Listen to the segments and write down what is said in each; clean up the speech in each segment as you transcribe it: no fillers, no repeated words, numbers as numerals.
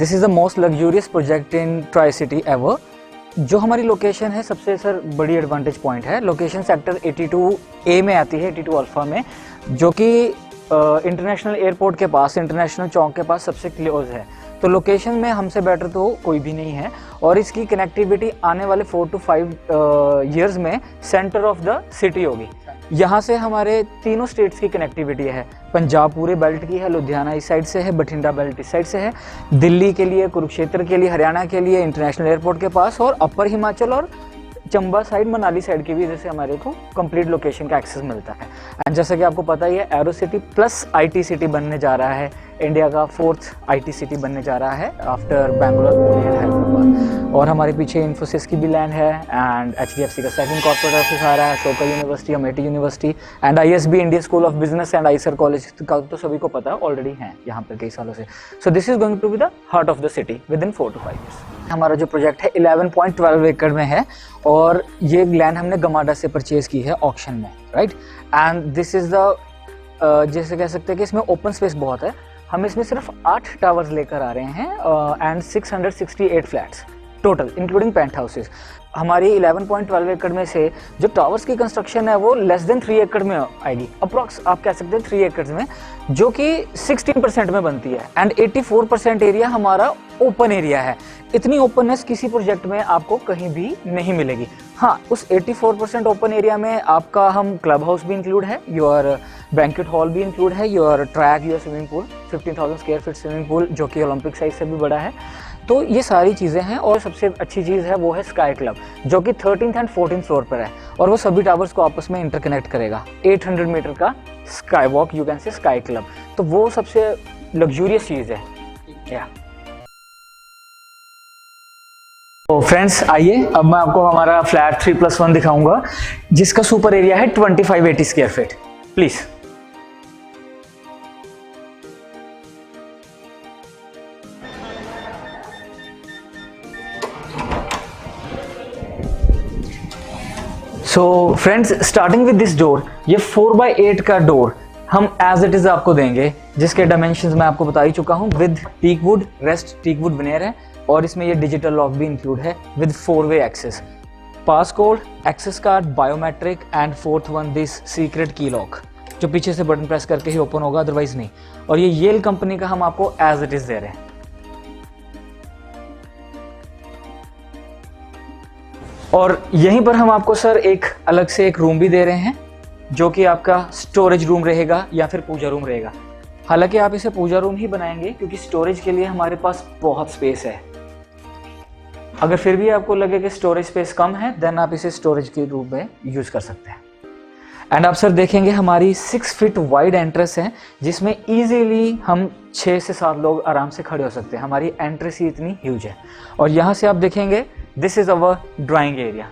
This is the most luxurious project in tri city ever. जो हमारी location है सबसे सर बड़ी एडवांटेज पॉइंट है, लोकेशन सेक्टर 82A में आती है, 82 अल्फा में, जो कि इंटरनेशनल एयरपोर्ट के पास, इंटरनेशनल चौक के पास सबसे क्लोज है। तो लोकेशन में हमसे बेटर तो कोई भी नहीं है। और इसकी कनेक्टिविटी आने वाले 4 to 5 ईयर्स में सेंटर ऑफ द सिटी होगी। यहाँ से हमारे तीनों स्टेट्स की कनेक्टिविटी है। पंजाब पूरे बेल्ट की है, लुधियाना इस साइड से है, बठिंडा बेल्ट इस साइड से है, दिल्ली के लिए, कुरुक्षेत्र के लिए, हरियाणा के लिए इंटरनेशनल एयरपोर्ट के पास, और अपर हिमाचल और चंबा साइड, मनाली साइड की भी जैसे हमारे को कंप्लीट लोकेशन का एक्सेस मिलता है। एंड जैसा कि आपको पता ही है, arrow city plus IT city बनने जा रहा है, इंडिया का 4th IT सिटी बनने जा रहा है आफ्टर बैंगलोर, पुणे एंड हैदराबाद। और हमारे पीछे इन्फोसिस की भी लैंड है, एंड HDFC का सेकंड कॉर्पोरेट ऑफिस आ रहा है, Ashoka university, Amethi university and ISB India school of business and Eicher college का तो सभी को पता है, ऑलरेडी हैं यहाँ पर कई सालों से। So this is going to be the heart of the city within 4 to 5 years. हमारा जो प्रोजेक्ट है 11.12 एकड़ में है, और ये लैंड हमने गमाडा से परचेज की है ऑक्शन में, right. And this is the जैसे कह सकते हैं कि इसमें ओपन स्पेस बहुत है। हम इसमें सिर्फ 8 टावर्स लेकर आ रहे हैं and 668 flats total including penthouses. हमारी 11.12 एकड़ में से जो टावर्स की कंस्ट्रक्शन है वो लेस देन 3 एकड़ में आएगी, अप्रॉक्स आप कह सकते हैं 3 एकड़ में, जो कि 16% में बनती है। एंड 84% एरिया हमारा ओपन एरिया है। इतनी ओपननेस किसी प्रोजेक्ट में आपको कहीं भी नहीं मिलेगी। हाँ, उस 84% ओपन एरिया में आपका हम क्लब हाउस भी इंक्लूड है, योर बैंक्वेट हॉल भी इंक्लूड है, your track, your swimming pool, 15,000 square feet swimming pool जो कि ओलंपिक साइज से भी बड़ा है। तो ये सारी चीज़ें हैं। और सबसे अच्छी चीज़ है वो है स्काई क्लब, जो कि 13th एंड 14th फ्लोर पर है, और वो सभी टावर्स को आपस में इंटरकनेक्ट करेगा। 800 मीटर का sky walk, you can say sky club. तो वो सबसे लग्जूरियस चीज़ है। क्या तो फ्रेंड्स, आइए अब मैं आपको हमारा फ्लैट 3+1 दिखाऊंगा, जिसका सुपर एरिया है 2580 square feet. Please. So friends, starting with this door, ये 4x8 का डोर हम एज इट इज आपको देंगे, जिसके डायमेंशंस मैं आपको बता ही चुका हूं। With teak wood, rest teak wood veneer है, और इसमें ये डिजिटल लॉक भी इंक्लूड है with 4-way access, pass code, access card, biometric and 4th one this secret key lock, जो पीछे से बटन प्रेस करके ही ओपन होगा, अदरवाइज नहीं। और ये येल कंपनी का हम आपको एज इट इज दे रहे हैं। और यहीं पर हम आपको सर एक अलग से एक रूम भी दे रहे हैं, जो कि आपका स्टोरेज रूम रहेगा या फिर पूजा रूम रहेगा। हालांकि आप इसे पूजा रूम ही बनाएंगे, क्योंकि स्टोरेज के लिए हमारे पास बहुत स्पेस है। अगर फिर भी आपको लगे कि स्टोरेज स्पेस कम है, देन आप इसे स्टोरेज के रूप में यूज कर सकते हैं। एंड आप सर देखेंगे हमारी 6 फीट वाइड एंट्रेंस है, जिसमें इजीली हम 6 से 7 लोग आराम से खड़े हो सकते हैं। हमारी एंट्रेंस ही इतनी ह्यूज है। और यहाँ से आप देखेंगे this is our drawing area.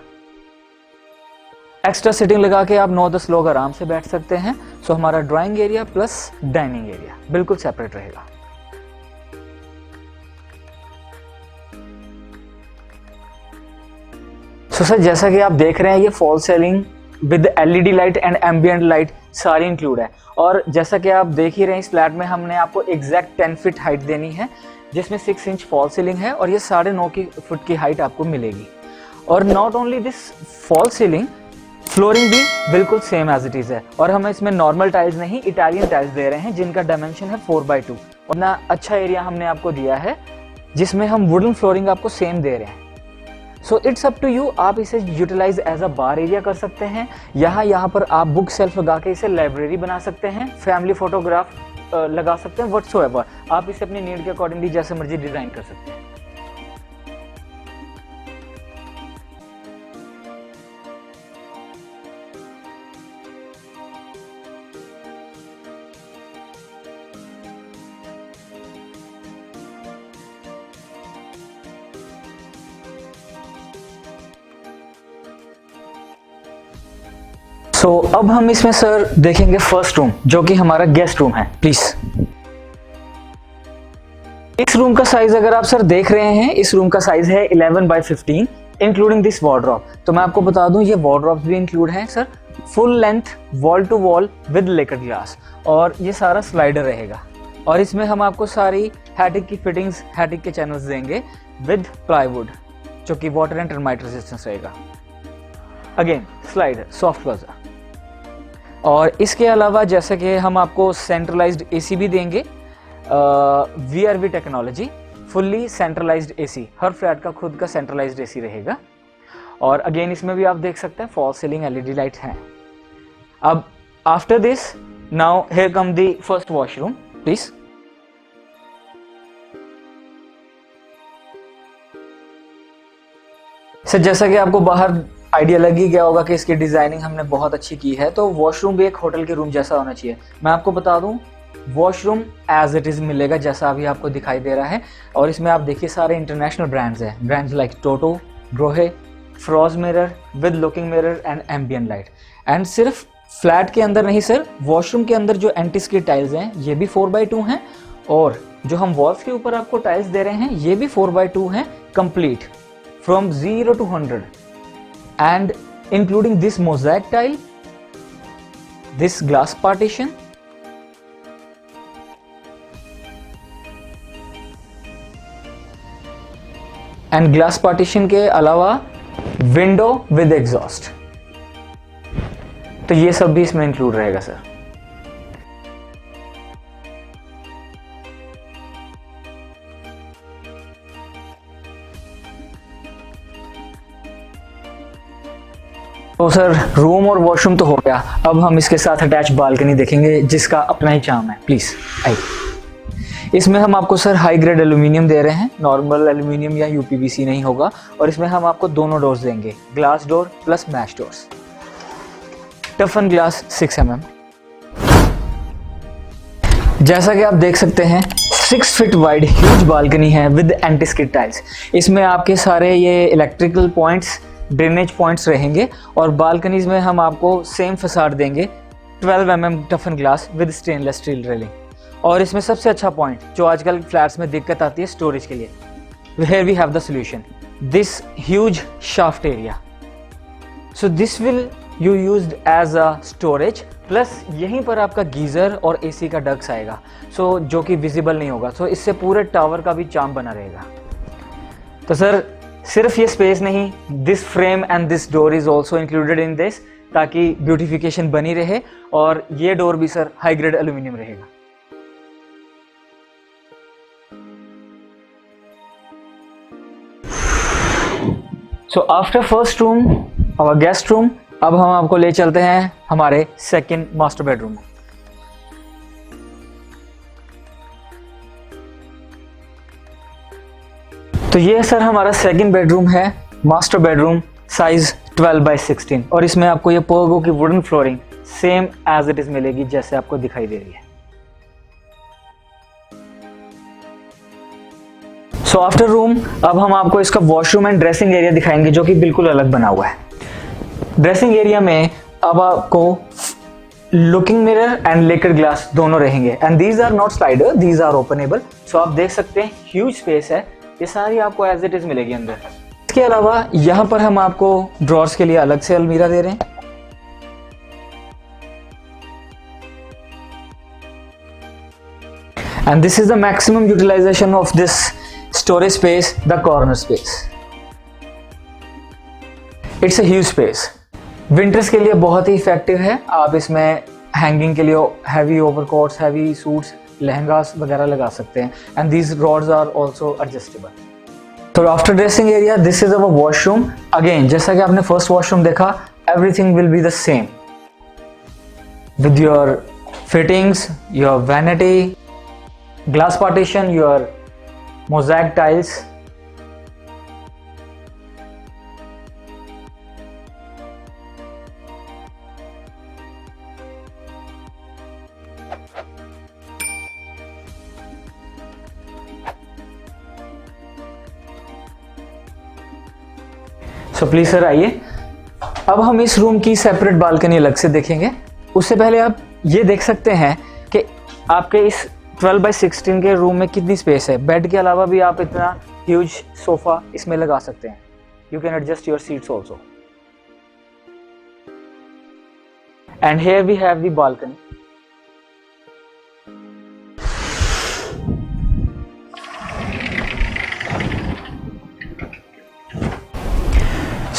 Extra seating लगा के आप 9-10 लोग आराम से बैठ सकते हैं। सो हमारा drawing area plus dining area बिल्कुल सेपरेट रहेगा। सो सर, जैसा कि आप देख रहे हैं, ये fall ceiling with LED light and ambient light सारी इंक्लूड है। और जैसा कि आप देख ही रहे हैं, इस फ्लैट में हमने आपको एग्जैक्ट 10 फीट हाइट देनी है, जिसमें 6 इंच फॉल सीलिंग है, और ये 9.5 फुट की हाइट आपको मिलेगी। और not only this fall ceiling, flooring भी बिल्कुल सेम एज इट इज है। और हम इसमें नॉर्मल टाइल्स नहीं, इटालियन टाइल्स दे रहे हैं, जिनका डायमेंशन है 4x2। और ना अच्छा एरिया हमने आपको दिया है, जिसमें हम वुडन फ्लोरिंग आपको सेम दे रहे हैं। So it's up to you, आप इसे utilise as a bar area कर सकते हैं। यहाँ पर आप बुक सेल्फ लगा के इसे लाइब्रेरी बना सकते हैं, फैमिली फोटोग्राफ लगा सकते हैं, व्हाटसोएवर। आप इसे अपनी नीड के अकॉर्डिंगली जैसे मर्जी डिजाइन कर सकते हैं। अब हम इसमें सर देखेंगे फर्स्ट रूम, जो कि हमारा गेस्ट रूम है। प्लीज। इस रूम का साइज अगर आप सर देख रहे हैं, इस रूम का साइज है 11x15 इंक्लूडिंग दिस वार्डरोब। तो मैं आपको बता दूं, ये वार्डरोब्स भी इंक्लूड हैं sir, full length wall to wall with lacquer glass, और ये सारा स्लाइडर रहेगा। और इसमें हम आपको सारी हैटिक की फिटिंग्स, हैटिक के चैनल्स देंगे विद प्लाईवुड, जो कि वाटर एंड टर्माइट रेजिस्टेंस रहेगा। Again slider, soft closer. और इसके अलावा जैसे कि हम आपको सेंट्रलाइज्ड एसी भी देंगे, VRV technology, fully centralized AC, हर फ्लैट का खुद का सेंट्रलाइज्ड एसी रहेगा। और अगेन इसमें भी आप देख सकते हैं फॉल सीलिंग LED लाइट हैं। अब after this, now here come the first washroom please. Sir जैसा कि आपको बाहर आइडिया लग ही गया होगा कि इसकी डिजाइनिंग हमने बहुत अच्छी की है, तो वॉशरूम भी एक होटल के रूम जैसा होना चाहिए। मैं आपको बता दूं, वॉशरूम एज इट इज मिलेगा जैसा अभी आपको दिखाई दे रहा है। और इसमें आप देखिए सारे इंटरनेशनल ब्रांड्स हैं, brands like Toto, Grohe, frost mirror with looking mirror and ambient light. And सिर्फ फ्लैट के अंदर नहीं सर, वॉशरूम के अंदर जो एंटी स्किड टाइल्स हैं ये भी 4x2 हैं, और जो हम वॉल्स के ऊपर आपको टाइल्स दे रहे हैं ये भी 4x2 हैं, complete from 0 to 100, and including this mosaic tile, this glass partition, and glass partition के अलावा window with exhaust, तो ये सब भी इसमें इंक्लूड रहेगा सर। तो सर रूम और वॉशरूम तो हो गया, अब हम इसके साथ अटैच बालकनी देखेंगे जिसका अपना ही चार्म है। प्लीज आइए। इसमें हम आपको सर हाई ग्रेड एल्यूमिनियम दे रहे हैं, नॉर्मल एल्यूमिनियम या UPVC नहीं होगा। और इसमें हम आपको दोनों डोर्स देंगे, glass door plus mesh doors, टफन ग्लास 6 mm। जैसा कि आप देख सकते हैं 6 फीट वाइड ह्यूज बालकनी है विद एंटी स्किड टाइल्स। इसमें आपके सारे ये इलेक्ट्रिकल पॉइंट्स, ड्रेनेज पॉइंट्स रहेंगे। और बालकनीज में हम आपको सेम फसाड देंगे, 12 mm टफन glass with stainless steel railing. और इसमें सबसे अच्छा पॉइंट जो आजकल फ्लैट्स में दिक्कत आती है स्टोरेज के लिए, here we have the solution, this huge shaft area. So this will you used as a storage, plus यहीं पर आपका गीजर और AC का डक्स आएगा, सो जो कि विजिबल नहीं होगा। सो इससे पूरे टावर का भी चार्म बना रहेगा। तो सर सिर्फ ये स्पेस नहीं, this frame and this door is also included in this, ताकि ब्यूटिफिकेशन बनी रहे। और ये डोर भी सर हाई ग्रेड एल्यूमिनियम रहेगा। So after first room, our guest room, अब हम आपको ले चलते हैं हमारे सेकंड मास्टर बेडरूम। तो ये सर हमारा सेकंड बेडरूम है, मास्टर बेडरूम, साइज 12x16। और इसमें आपको ये पोगो की wooden flooring same as it is मिलेगी जैसे आपको दिखाई दे रही है। सो आफ्टर रूम, अब हम आपको इसका वॉशरूम एंड ड्रेसिंग एरिया दिखाएंगे जो कि बिल्कुल अलग बना हुआ है। ड्रेसिंग एरिया में अब आपको looking mirror and lacquer glass दोनों रहेंगे। And these are not slider, these are openable. So आप देख सकते हैं ह्यूज स्पेस है, ये सारी आपको एज इट इज मिलेगी अंदर। इसके अलावा यहाँ पर हम आपको ड्रॉर्स के लिए अलग से अलमीरा दे रहे हैं। And this is the maximum utilization of this storage space, the corner space. It's a huge space. Winters के लिए बहुत ही इफेक्टिव है। आप इसमें हैंगिंग के लिए heavy overcoats, heavy suits, lehengas वगैरह लगा सकते हैं। And these rods are also adjustable. तो after dressing area, this is our washroom. Again जैसा कि आपने फर्स्ट वॉशरूम देखा, everything will be the same with your fittings, your vanity, glass partition, your mosaic tiles. So please sir आइए। अब हम इस room की सेपरेट बालकनी अलग से देखेंगे। उससे पहले आप ये देख सकते हैं कि आपके इस 12x16 के रूम में कितनी स्पेस है। बेड के अलावा भी आप इतना ह्यूज सोफा इसमें लगा सकते हैं। You can adjust your seats also. And here we have the balcony.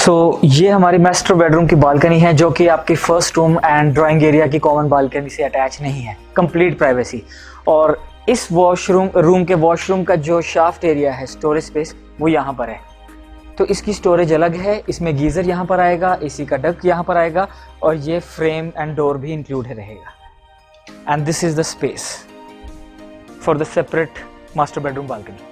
ये हमारी मास्टर बेडरूम की बालकनी है, जो कि आपकी first room and drawing area की कॉमन बालकनी से अटैच नहीं है, कंप्लीट प्राइवेसी। और इस रूम के वॉशरूम का जो शाफ्ट एरिया है, स्टोरेज स्पेस, वो यहाँ पर है। तो इसकी स्टोरेज अलग है, इसमें गीज़र यहाँ पर आएगा, एसी का डक यहाँ पर आएगा, और ये फ्रेम एंड डोर भी इंक्लूड रहेगा। And this is the space for the separate master bedroom balcony.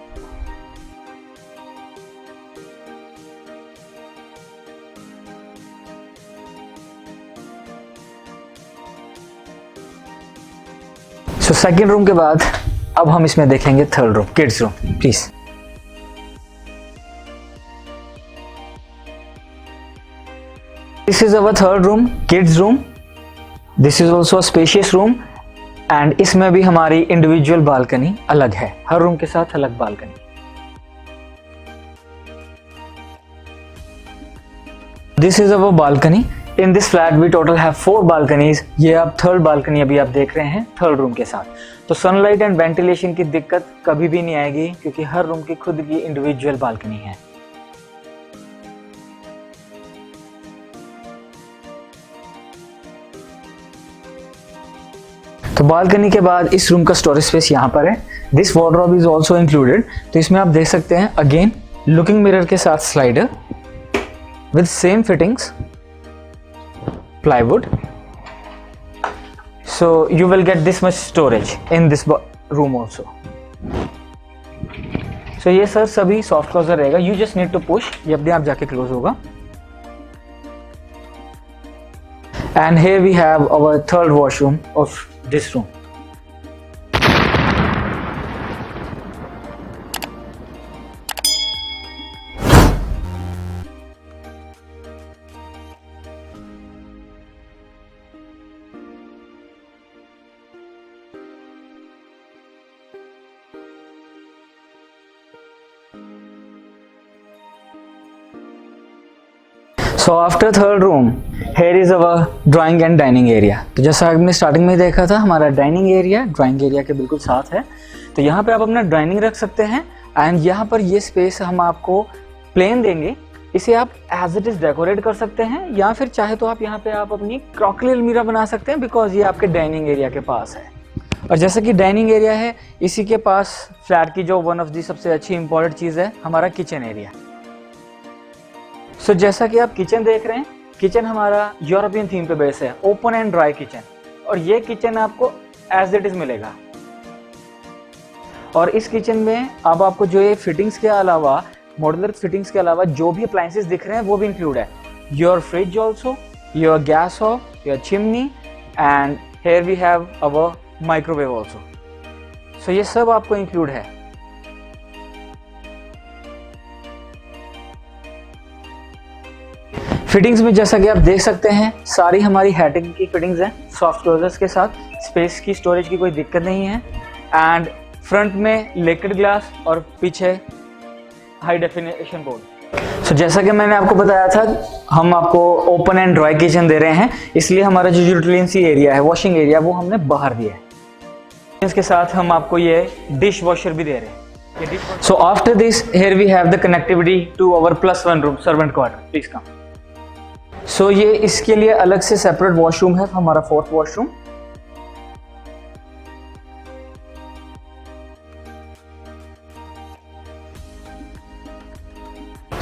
तो सेकेंड रूम के बाद अब हम इसमें देखेंगे third room, kids room. Please, this is our third room, kids room. This is also spacious room and इसमें भी हमारी इंडिविजुअल बालकनी अलग है, हर रूम के साथ अलग balcony. This is our balcony. In this flat we total have 4 balconies. ये आप थर्ड बालकनी अभी आप देख रहे हैं थर्ड रूम के साथ। तो सनलाइट एंड वेंटिलेशन की दिक्कत कभी भी नहीं आएगी, क्योंकि हर रूम की खुद की इंडिविजुअल बालकनी है। तो बालकनी के बाद इस रूम का स्टोरेज स्पेस यहाँ पर है। This wardrobe is also included. तो इसमें आप देख सकते हैं अगेन लुकिंग मिरर के साथ slider with same fittings, plywood, so you will get this much storage in this room also. So ये सर सभी सॉफ्ट क्लोजर रहेगा, you just need to push, ये अपने आप जाके क्लोज होगा। And here we have our third washroom of this room. So after third room, here is our drawing and dining area. तो जैसा आपने स्टार्टिंग में देखा था, हमारा डाइनिंग एरिया ड्राइंग एरिया के बिल्कुल साथ है। तो यहाँ पे आप अपना डाइनिंग रख सकते हैं एंड यहाँ पर ये स्पेस हम आपको प्लेन देंगे। इसे आप एज इट इज़ डेकोरेट कर सकते हैं, या फिर चाहे तो आप यहाँ पे आप अपनी क्रॉकरी अलमीरा बना सकते हैं, बिकॉज ये आपके डाइनिंग एरिया के पास है। और जैसा कि डाइनिंग एरिया है, इसी के पास फ्लैट की जो वन ऑफ दी सबसे अच्छी इंपॉर्टेंट चीज़ है, हमारा किचन एरिया। जैसा कि आप किचन देख रहे हैं, किचन हमारा यूरोपियन थीम पे बेस है, ओपन एंड ड्राई किचन। और ये किचन आपको एज इट इज मिलेगा। और इस किचन में अब आपको जो ये फिटिंग्स के अलावा, मॉड्यूलर फिटिंग्स के अलावा जो भी अप्लायंसेस दिख रहे हैं वो भी इंक्लूड है। Your fridge also, your gas हो, your chimney, and here we have our microwave also. So ये सब आपको इंक्लूड है। फिटिंग्स में जैसा कि आप देख सकते हैं, सारी हमारी हैटिंग की फिटिंग्स हैं सॉफ्ट क्लोजर्स के साथ। स्पेस की, स्टोरेज की कोई दिक्कत नहीं है। एंड फ्रंट में लेकेड ग्लास और पीछे हाई डेफिनेशन बोर्ड। सो जैसा कि मैंने आपको बताया था, हम आपको ओपन एंड ड्राई किचन दे रहे हैं, इसलिए हमारा जो यूटिलिटी एरिया है, वॉशिंग एरिया, वो हमने बाहर दिया है। इसके साथ हम आपको ये डिश वॉशर भी दे रहे हैं। So after this here we have the connectivity to our +1 room, servant quarter. Please come. So ये इसके लिए अलग से सेपरेट वॉशरूम है, हमारा 4th washroom.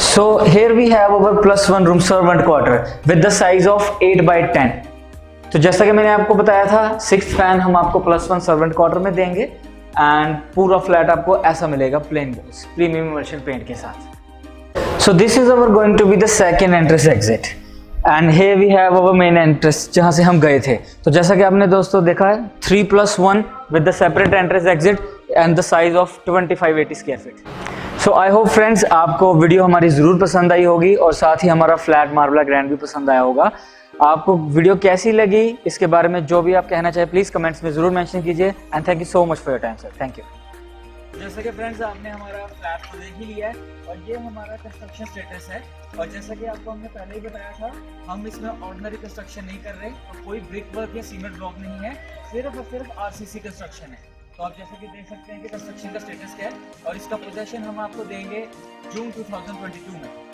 So here we have our +1 room servant quarter with the size of 8x10। तो जैसा कि मैंने आपको बताया था, 6th फैन हम आपको +1 सर्वेंट क्वार्टर में देंगे एंड पूरा फ्लैट आपको ऐसा मिलेगा, plain walls, premium emulsion paint के साथ। So this is our going to be the second entrance exit and here we have our main entrance, जहाँ से हम गए थे। तो जैसा कि आपने दोस्तों देखा है, 3+1 with the separate entrance exit and the size of 2580 square feet। So I hope friends आपको वीडियो हमारी ज़रूर पसंद आई होगी और साथ ही हमारा फ्लैट मार्बला ग्रैंड भी पसंद आया होगा। आपको वीडियो कैसी लगी, इसके बारे में जो भी आप कहना चाहे प्लीज़ कमेंट्स में ज़रूर मेंशन कीजिए। And thank you so much for your time sir, thank you. जैसा कि फ्रेंड्स आपने हमारा फ्लैट को देख ही लिया है और ये हमारा कंस्ट्रक्शन स्टेटस है। और जैसा कि आपको हमने पहले ही बताया था, हम इसमें ऑर्डिनरी कंस्ट्रक्शन नहीं कर रहे और कोई ब्रिक वर्क या सीमेंट ब्लॉक नहीं है, सिर्फ और सिर्फ आरसीसी कंस्ट्रक्शन है। तो आप जैसा कि देख सकते हैं कि कंस्ट्रक्शन का स्टेटस क्या है और इसका पोजेशन हम आपको देंगे जून 2022 में।